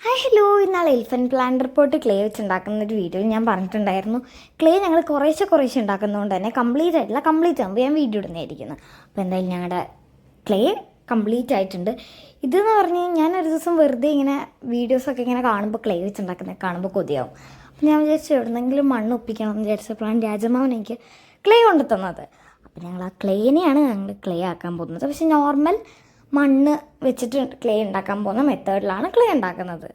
Hi hello, ഇന്നാളെ elephant planter pot clay വെച്ച് ഉണ്ടാക്കുന്ന ഒരു വീഡിയോയിൽ ഞാൻ പറഞ്ഞിട്ടുണ്ടായിരുന്നു. ക്ലേ ഞങ്ങൾ കുറേശ്ശെ ഉണ്ടാക്കുന്നതുകൊണ്ട് തന്നെ കംപ്ലീറ്റ് ആകുമ്പോൾ ഞാൻ വീഡിയോ ഇടുന്നതായിരിക്കുന്നു. അപ്പോൾ എന്തായാലും ഞങ്ങളുടെ ക്ലേ കംപ്ലീറ്റ് ആയിട്ടുണ്ട്. ഇതെന്ന് പറഞ്ഞ് ഞാനൊരു ദിവസം വെറുതെ ഇങ്ങനെ വീഡിയോസൊക്കെ ഇങ്ങനെ കാണുമ്പോൾ ക്ലേ വെച്ച് ഉണ്ടാക്കുന്നത് കാണുമ്പോൾ കൊതിയാവും. അപ്പോൾ ഞാൻ വിചാരിച്ചു എവിടെന്നെങ്കിലും മണ്ണ് ഒപ്പിക്കണം എന്ന് വിചാരിച്ചപ്പോഴാണ് രാജമാവൻ എനിക്ക് ക്ലേ കൊണ്ടു തന്നത്. അപ്പോൾ ഞങ്ങൾ ആ ക്ലേനെയാണ് ഞങ്ങൾ ക്ലേ ആക്കാൻ പോകുന്നത്. പക്ഷേ നോർമൽ മണ്ണ് വെച്ചിട്ട് ക്ലേ ഉണ്ടാക്കാൻ പോകുന്ന മെത്തേഡിലാണ് ക്ലേ ഉണ്ടാക്കുന്നത്.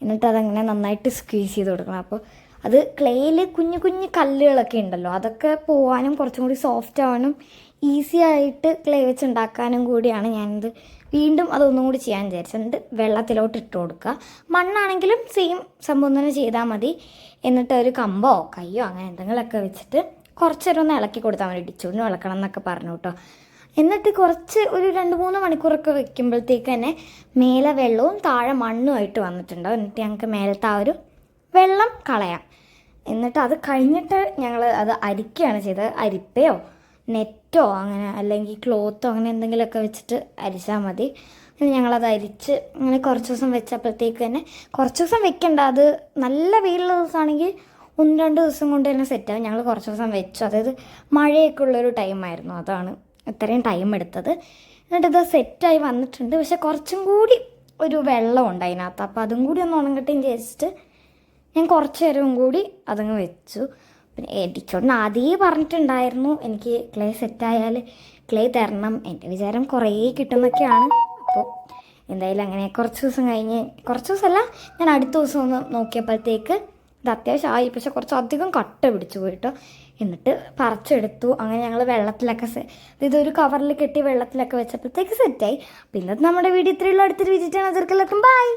എന്നിട്ട് അതങ്ങനെ നന്നായിട്ട് സ്ക്വീസ് ചെയ്ത് കൊടുക്കണം. അപ്പോൾ അത് ക്ലേയിൽ കുഞ്ഞു കുഞ്ഞു കല്ലുകളൊക്കെ ഉണ്ടല്ലോ, അതൊക്കെ പോകാനും കുറച്ചും കൂടി സോഫ്റ്റ് ആവാനും ഈസി ആയിട്ട് ക്ലേ വെച്ച് ഉണ്ടാക്കാനും കൂടിയാണ് ഞാനിത് വീണ്ടും അതൊന്നും കൂടി ചെയ്യാൻ വിചാരിച്ചത്. എന്നിട്ട് വെള്ളത്തിലോട്ട് ഇട്ട് കൊടുക്കുക. മണ്ണാണെങ്കിലും സെയിം സംഭവം തന്നെ ചെയ്താൽ മതി. എന്നിട്ട് ഒരു കമ്പോ കയ്യോ അങ്ങനെ എന്തെങ്കിലുമൊക്കെ വെച്ചിട്ട് കുറച്ച് നേരം ഒന്ന് ഇളക്കി കൊടുത്താൽ മതി. ഇടിച്ചുകൊണ്ട് ഇളക്കണം എന്നൊക്കെ പറഞ്ഞു കേട്ടോ. എന്നിട്ട് കുറച്ച് ഒരു 2-3 മണിക്കൂറൊക്കെ വെക്കുമ്പോഴത്തേക്ക് തന്നെ മേലെ വെള്ളവും താഴെ മണ്ണുമായിട്ട് വന്നിട്ടുണ്ടാവും. എന്നിട്ട് ഞങ്ങൾക്ക് മേലത്തെ ആ ഒരു വെള്ളം കളയാം. എന്നിട്ട് അത് കഴിഞ്ഞിട്ട് ഞങ്ങൾ അത് അരിക്കുകയാണ് ചെയ്തത്. അരിപ്പയോ നെറ്റോ അങ്ങനെ അല്ലെങ്കിൽ ക്ലോത്തോ അങ്ങനെ എന്തെങ്കിലുമൊക്കെ വെച്ചിട്ട് അരിച്ചാൽ മതി. ഞങ്ങളത് അരിച്ച് അങ്ങനെ കുറച്ച് ദിവസം വെച്ചപ്പോഴത്തേക്ക് തന്നെ കുറച്ച് ദിവസം വെക്കണ്ട, അത് നല്ല വെയിലുള്ള ദിവസമാണെങ്കിൽ 1-2 ദിവസം കൊണ്ട് തന്നെ സെറ്റാവും. ഞങ്ങൾ കുറച്ച് ദിവസം വെച്ചു, അതായത് മഴയൊക്കെ ഉള്ളൊരു ടൈമായിരുന്നു, അതാണ് ഇത്രയും ടൈം എടുത്തത്. എന്നിട്ടിത് സെറ്റായി വന്നിട്ടുണ്ട്. പക്ഷെ കുറച്ചും കൂടി ഒരു വെള്ളമുണ്ട് അതിനകത്ത്. അപ്പോൾ അതും കൂടി ഒന്ന് ഉണങ്ങട്ടെന്ന് വിചാരിച്ചിട്ട് ഞാൻ കുറച്ച് നേരവും കൂടി അതങ്ങ് വെച്ചു. പിന്നെ എഡിച്ചോടിന് ആദ്യമേ പറഞ്ഞിട്ടുണ്ടായിരുന്നു എനിക്ക് ക്ലേ സെറ്റായാൽ ക്ലേ തരണം. എൻ്റെ വിചാരം കുറേ കിട്ടുന്നൊക്കെയാണ്. അപ്പോൾ എന്തായാലും അങ്ങനെ കുറച്ച് ദിവസം കഴിഞ്ഞ്, കുറച്ച് ദിവസമല്ല, ഞാൻ അടുത്ത ദിവസം ഒന്ന് നോക്കിയപ്പോഴത്തേക്ക് ഇത് അത്യാവശ്യം ആയി. പക്ഷെ കുറച്ച് അധികം കട്ട പിടിച്ചു പോയിട്ടോ. എന്നിട്ട് പറിച്ചെടുത്തു. അങ്ങനെ ഞങ്ങൾ വെള്ളത്തിലൊക്കെ ഇതൊരു കവറിൽ കെട്ടി വെള്ളത്തിലൊക്കെ വെച്ചപ്പോഴത്തേക്ക് സെറ്റായി. പിന്നെ നമ്മുടെ വീഡിയോ ഇത്രയുള്ള അടുത്തൊരു വിസിറ്റാണ്. ചെറുക്കലൊക്കെ ബൈ.